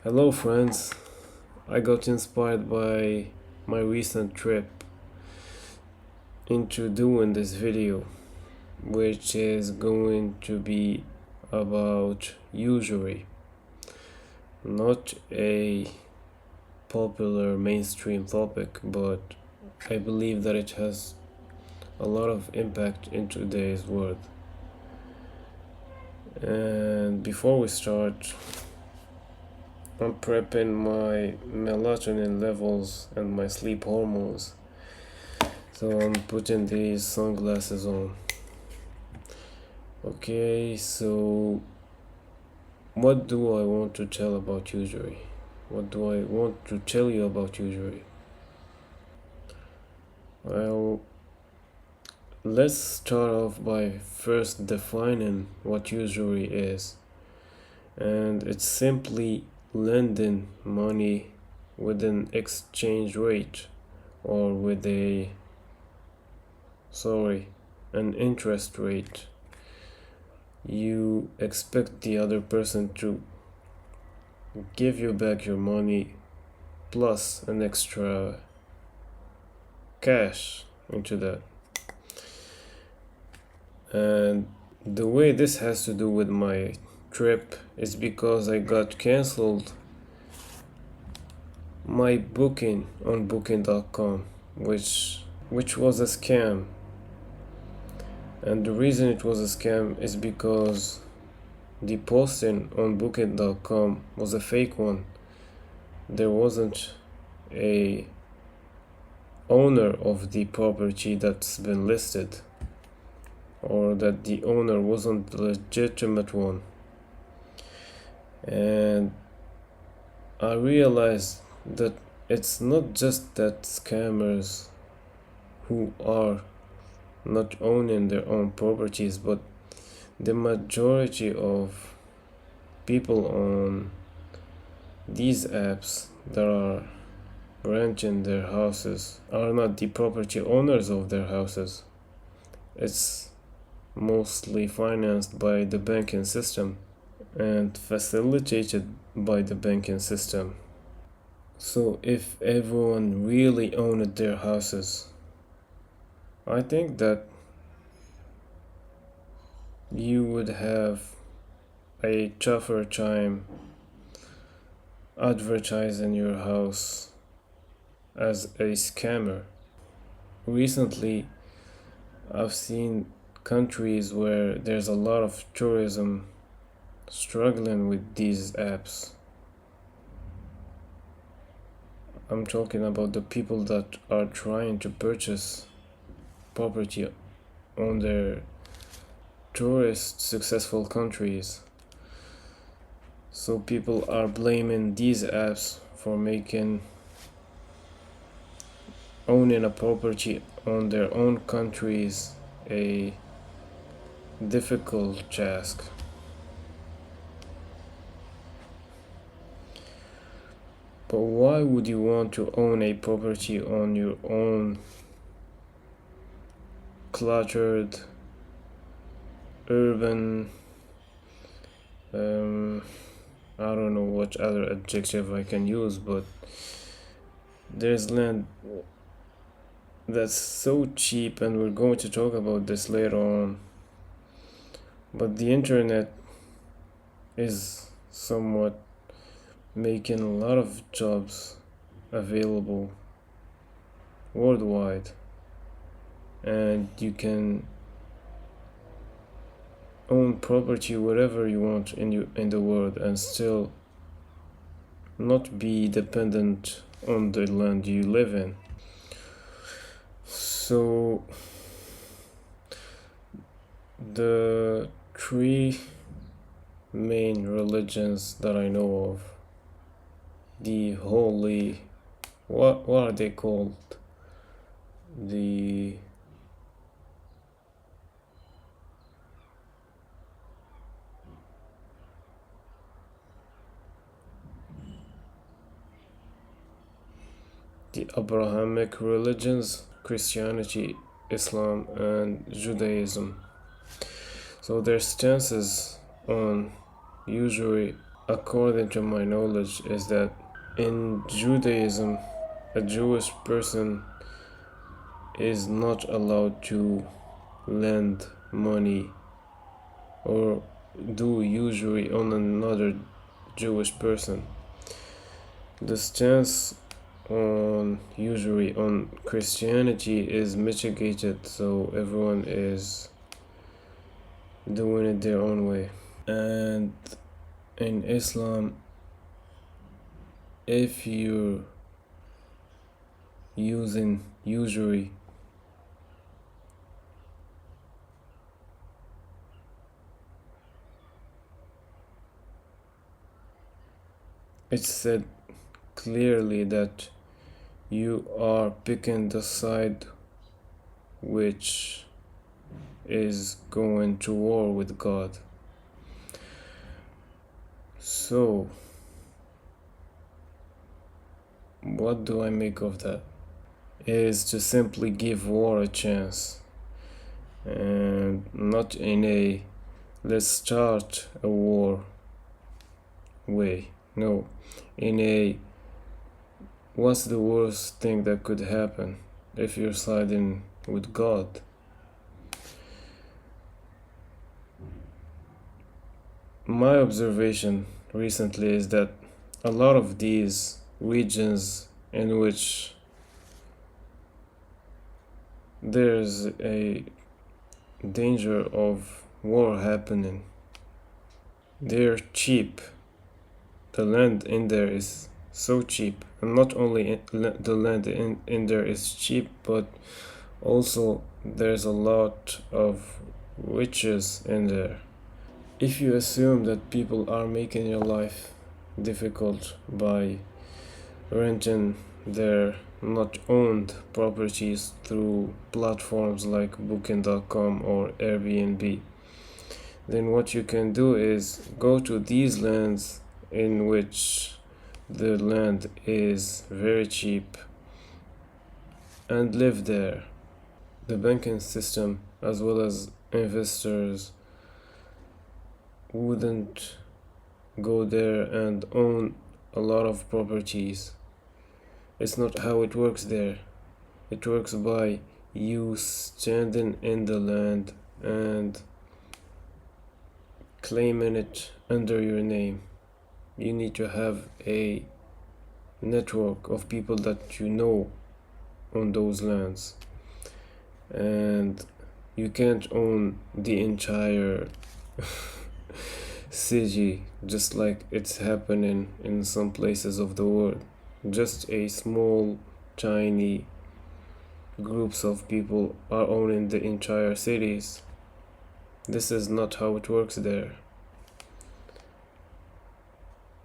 Hello friends, I got inspired by my recent trip into doing this video, which is going to be about usury, not a popular mainstream topic, but I believe that it has a lot of impact in today's world. And before we start, I'm prepping my melatonin levels and my sleep hormones. So I'm putting these sunglasses on. Okay, so what do I want to tell about usury? What do I want to tell you about usury? Well, let's start off by first defining what usury is. And it's simply lending money with an exchange rate or with an interest rate. You expect the other person to give you back your money plus an extra cash into that. And the way this has to do with my trip is because I got cancelled my booking on booking.com, which was a scam. And the reason it was a scam is because the posting on booking.com was a fake one. There wasn't a owner of the property that's been listed, or that the owner wasn't the legitimate one. And I realized that it's not just that scammers who are not owning their own properties, but the majority of people on these apps that are renting their houses are not the property owners of their houses. It's mostly financed by the banking system and facilitated by the banking system. So if everyone really owned their houses, I think that you would have a tougher time advertising your house as a scammer. Recently, I've seen countries where there's a lot of tourism struggling with these apps. I'm talking about the people that are trying to purchase property on their tourist successful countries. So people are blaming these apps for making owning a property on their own countries a difficult task. But why would you want to own a property on your own cluttered urban I don't know what other adjective I can use, but there's land that's so cheap, and we're going to talk about this later on. But the internet is somewhat making a lot of jobs available worldwide, and you can own property wherever you want in the world and still not be dependent on the land you live in. So the three main religions that I know of, the holy, what are they called? The Abrahamic religions, Christianity, Islam, and Judaism. So their stances on usury according to my knowledge, is that in Judaism, a Jewish person is not allowed to lend money or do usury on another Jewish person. The stance on usury on Christianity is mitigated, so everyone is doing it their own way. And in Islam, if you're using usury, it's said clearly that you are picking the side which is going to war with God. So, what do I make of that? Is to simply give war a chance, and not in a let's start a war way. No, in a what's the worst thing that could happen if you're siding with God? My observation recently is that a lot of these regions in which there's a danger of war happening, they're cheap. The land in there is so cheap, and not only the land in there is cheap, but also there's a lot of riches in there. If you assume that people are making your life difficult by renting their not owned properties through platforms like booking.com or Airbnb, then what you can do is go to these lands in which the land is very cheap and live there. The banking system, as well as investors, wouldn't go there and own a lot of properties. It's not how it works there. It works by you standing in the land and claiming it under your name. You need to have a network of people that you know on those lands, and you can't own the entire city just like it's happening in some places of the world. Just a small tiny groups of people are owning the entire cities. This is not how it works there.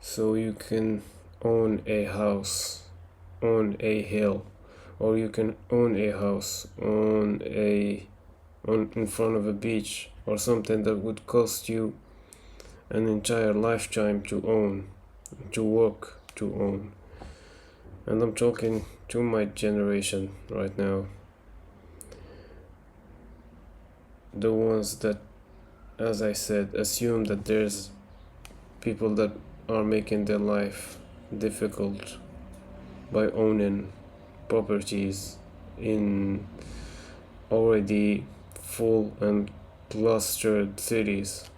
So you can own a house on a hill, or you can own a house on in front of a beach, or something that would cost you an entire lifetime to own, to work to own. And I'm talking to my generation right now, the ones that, as I said, assume that there's people that are making their life difficult by owning properties in already full and clustered cities.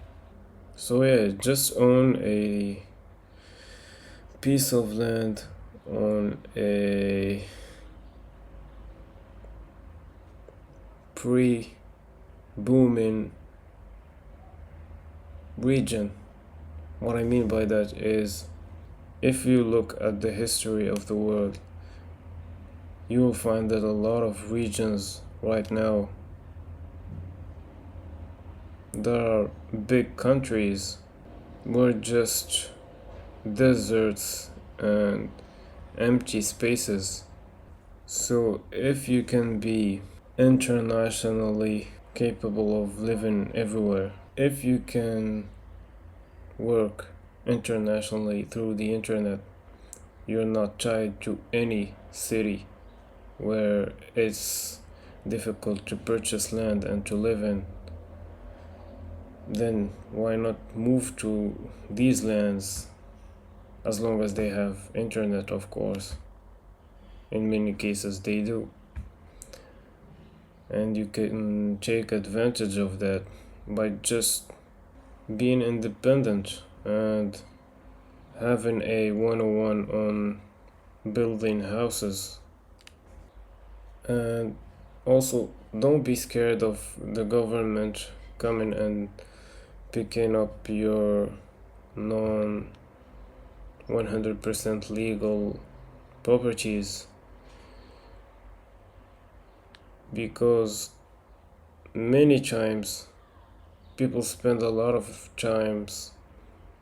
So yeah, just own a piece of land on a pre-booming region. What I mean by that is, if you look at the history of the world, you will find that a lot of regions right now, there are big countries, were just deserts and empty spaces. So if you can be internationally capable of living everywhere, if you can work internationally through the internet, you're not tied to any city where it's difficult to purchase land and to live in, then why not move to these lands as long as they have internet, of course. In many cases they do, and you can take advantage of that by just being independent and having a 101 on building houses. And also, don't be scared of the government coming and picking up your non 100% legal properties, because many times people spend a lot of times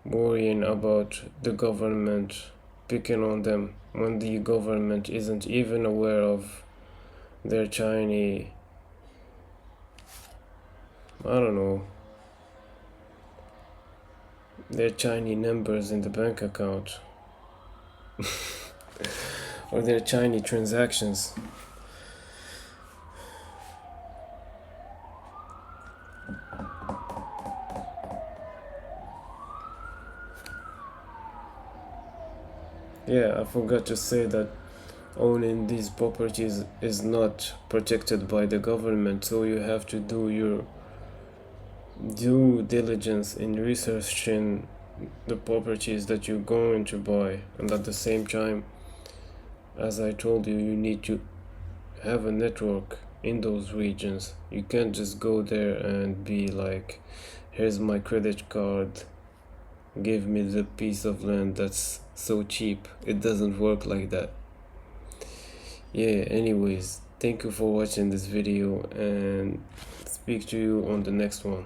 worrying about the government picking on them when the government isn't even aware of their tiny, I don't know, their tiny numbers in the bank account or their tiny transactions. Yeah, I forgot to say that owning these properties is not protected by the government, so you have to do your due diligence in researching the properties that you're going to buy. And at the same time, as I told you, you need to have a network in those regions. You can't just go there and be like, here's my credit card, give me the piece of land that's so cheap. It doesn't work like that. Yeah, anyways, thank you for watching this video, and speak to you on the next one.